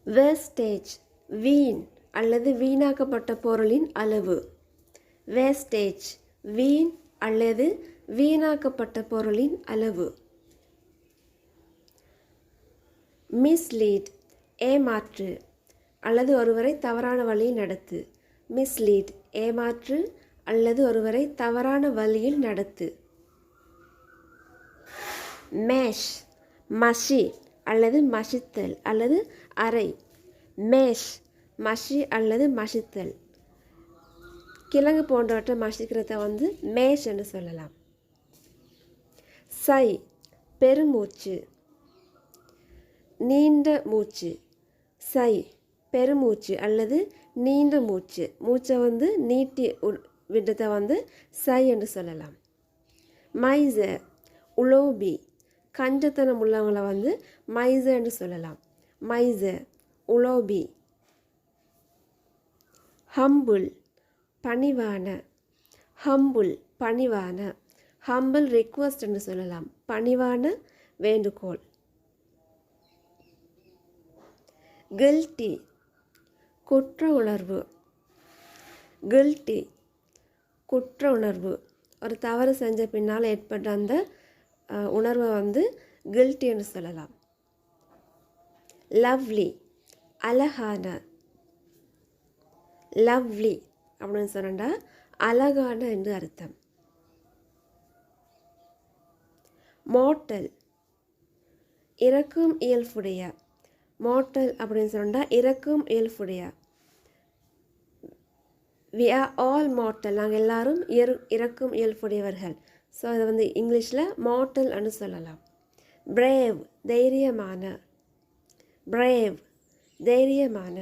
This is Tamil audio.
வேஸ்டேஜ் வீண் அல்லது வீணாக்கப்பட்ட பொருளின் அளவு. வேஸ்டேஜ் வீண் அல்லது வீணாக்கப்பட்ட பொருளின் அளவு. மிஸ்லீட் ஏமாற்று அல்லது ஒருவரை தவறான வழியில் நடத்து. மிஸ்லீட் ஏமாற்று அல்லது ஒருவரை தவறான வழியில் நடத்து. மேஷ் மஷி அல்லது மஷித்தல் அல்லது அறை. மேஷ் மஷி அல்லது மஷித்தல். கிழங்கு போன்றவற்றை மஷிக்கிறத மேஷ் என்று சொல்லலாம். சை பெருமூச்சு நீண்ட மூச்சு. சை பெருமூச்சு அல்லது நீண்ட மூச்சு. மூச்சை நீட்டி விடுறத சை என்று சொல்லலாம். மைசர் உலோபி கஞ்சத்தனம் உள்ளவங்களை மைசர் என்று சொல்லலாம். மைசர் உலோபி. ஹம்புல் பணிவான. ஹம்புல் பணிவான. ஹம்பிள் ரிக்வஸ்ட் என்று சொல்லலாம். பணிவான வேண்டுகோள். கில்ட்டி குற்ற உணர்வு. கில்ட்டி குற்ற உணர்வு. ஒரு தவறு செஞ்ச பின்னால் ஏற்பட்ட அந்த உணர்வை கில்ட்டி என்று சொல்லலாம். லவ்லி அழகான. லவ்லி அப்படின்னு சொன்னா அழகான என்று அர்த்தம். மோட்டல் இறக்கும் இயல்புடைய. மோட்டல் அப்படின்னு சொன்னால் இறக்கும் இயல்புடைய. வி ஆர் ஆல் மார்ட்டல் நாங்கள் எல்லாரும் இறக்கும் இயல்புடையவர்கள். ஸோ அதை இங்கிலீஷில் மார்ட்டல் என்று சொல்லலாம். பிரேவ் தைரியமான. பிரேவ் தைரியமான.